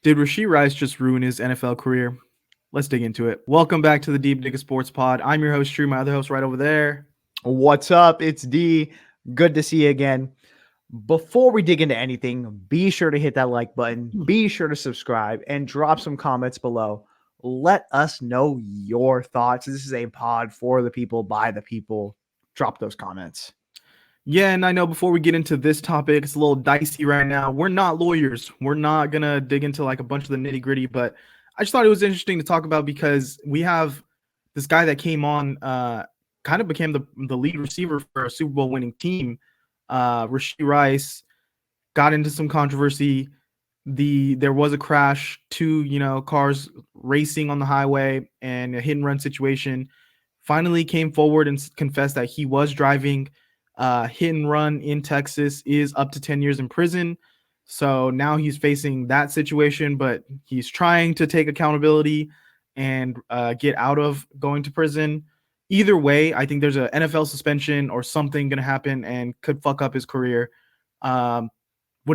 Did Rashee Rice just ruin his NFL career? Let's dig into it. Welcome back to the Deep Digger Sports Pod. I'm your host, Drew. My other host right over there. What's up? It's D. Good to see you again. Before we dig into anything, be sure to hit that like button, be sure to subscribe, and drop some comments below. Let us know your thoughts. This is a pod for the people, by the people. Drop those comments. Yeah, and I know before we get into this topic, it's a little dicey right now. We're not lawyers. We're not going to dig into like a bunch of the nitty gritty, but I just thought it was interesting to talk about because we have this guy that came on, kind of became the lead receiver for a Super Bowl winning team. Rashee Rice got into some controversy. There was a crash, two cars racing on the highway, and a hit and run situation. Finally came forward and confessed that he was driving. Hit and run in Texas is up to 10 years in prison. So now he's facing that situation, but he's trying to take accountability and get out of going to prison. Either way, I think there's an NFL suspension or something going to happen and could fuck up his career. What are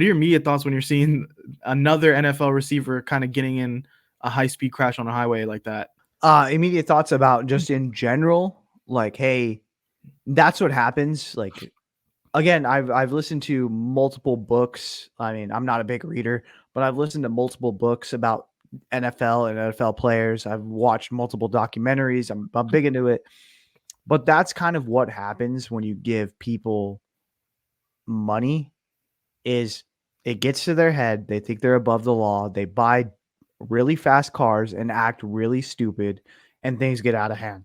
your immediate thoughts when you're seeing another NFL receiver kind of getting in a high speed crash on a highway like that? Immediate thoughts about just in general, like, hey, that's what happens. Like, again, I've listened to multiple books. I mean, I'm not a big reader, but I've listened to multiple books about NFL and NFL players. I've watched multiple documentaries. I'm big into it. But that's kind of what happens when you give people money is it gets to their head. They think they're above the law. They buy really fast cars and act really stupid, and things get out of hand.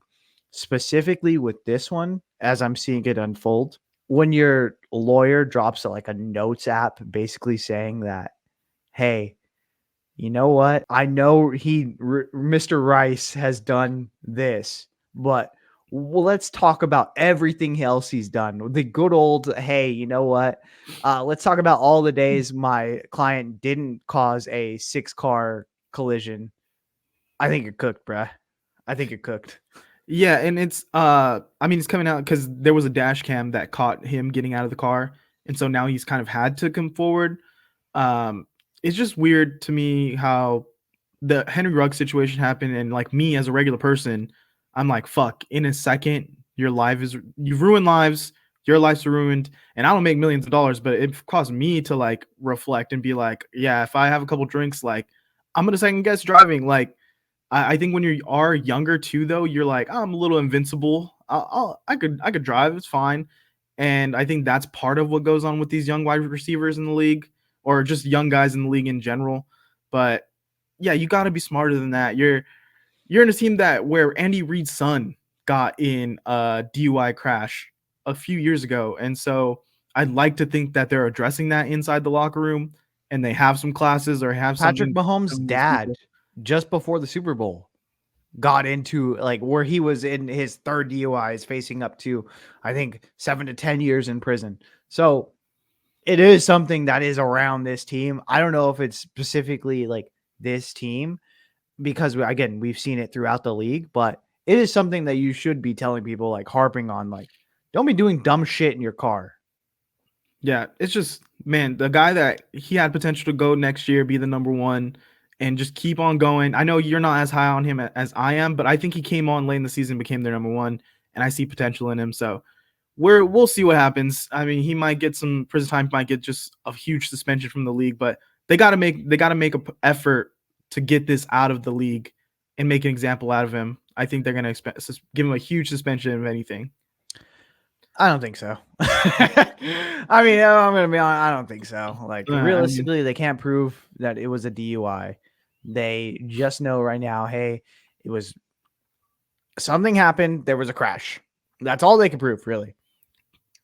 Specifically with this one, as I'm seeing it unfold, when your lawyer drops like a notes app basically saying that, hey, you know what? I know Mr. Rice has done this, but let's talk about everything else he's done. The good old, hey, you know what? Let's talk about all the days my client didn't cause a 6-car collision. I think it cooked, bruh. I think it cooked. Yeah, and it's I mean it's coming out because there was a dash cam that caught him getting out of the car, and so now he's kind of had to come forward. It's just weird to me how the Henry Ruggs situation happened, and like me as a regular person, I'm like, fuck, in a second, you've ruined lives, your lives are ruined, and I don't make millions of dollars, but it caused me to like reflect and be like, yeah, if I have a couple drinks, like I'm gonna second guess driving, like I think when you are younger too, though, you're like, oh, I'm a little invincible. I could drive. It's fine. And I think that's part of what goes on with these young wide receivers in the league, or just young guys in the league in general. But yeah, you got to be smarter than that. You're in a team that where Andy Reid's son got in a DUI crash a few years ago, and so I'd like to think that they're addressing that inside the locker room, and they have some classes or have Patrick something. Mahomes' These dad, people. just before the Super Bowl, got into like where he was in his third DUIs, facing up to, I think, 7 to 10 years in prison. So it is something that is around this team. I don't know if it's specifically like this team because again, we've seen it throughout the league, but it is something that you should be telling people, like harping on, like, don't be doing dumb shit in your car. Yeah, it's just man, the guy that he had potential to go next year, be the number one, and just keep on going. I know you're not as high on him as I am, but I think he came on late in the season, became their number one, and I see potential in him. So we'll see what happens. I mean, he might get some prison time, might get just a huge suspension from the league, but they got to make a effort to get this out of the league and make an example out of him. I think they're gonna give him a huge suspension if anything. I don't think so. I mean, I'm gonna be honest, I don't think so. Like, I mean, realistically, they can't prove that it was a DUI. They just know right now, hey, it was something happened. There was a crash. That's all they can prove, really.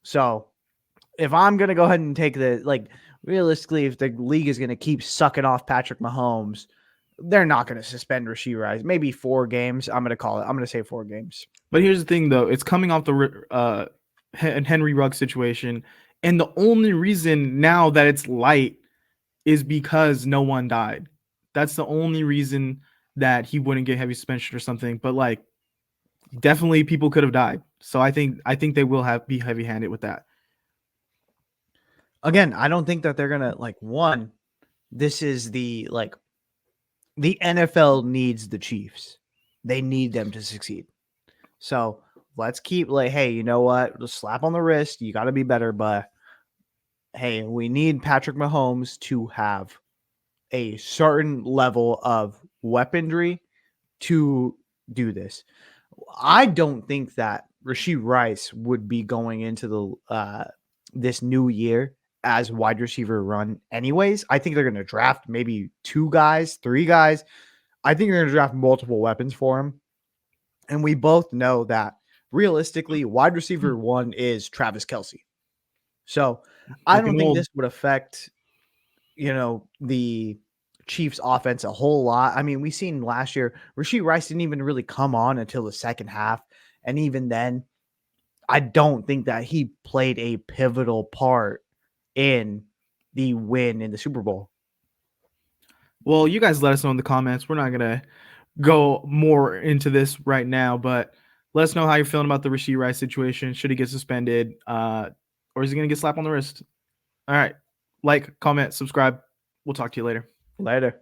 So, if I'm gonna go ahead and take the like, realistically, if the league is gonna keep sucking off Patrick Mahomes, they're not gonna suspend Rashee Rice. Maybe 4 games. I'm gonna say 4 games. but here's the thing, though. It's coming off the Henry Ruggs situation, and the only reason now that it's light is because no one died. That's the only reason that he wouldn't get heavy suspension or something. But like, definitely people could have died. So I think they will be heavy handed with that. Again, I don't think that they're gonna like one. This is the like the NFL needs the Chiefs. They need them to succeed. So let's keep like, hey, you know what? Just slap on the wrist. You got to be better, but hey, we need Patrick Mahomes to have a certain level of weaponry to do this. I don't think that Rashee Rice would be going into the this new year as wide receiver run anyways. I think they're going to draft maybe 2 guys, 3 guys. I think they're going to draft multiple weapons for him. And we both know that realistically, wide receiver 1 is Travis Kelce. So I don't Freaking think old. this would affect, the Chiefs offense a whole lot. I mean, we seen last year, Rashee Rice didn't even really come on until the second half. And even then, I don't think that he played a pivotal part in the win in the Super Bowl. Well, you guys let us know in the comments. We're not gonna go more into this right now, but let us know how you're feeling about the Rashee Rice situation. Should he get suspended, or is he gonna get slapped on the wrist? All right, like, comment, subscribe. We'll talk to you later. Later.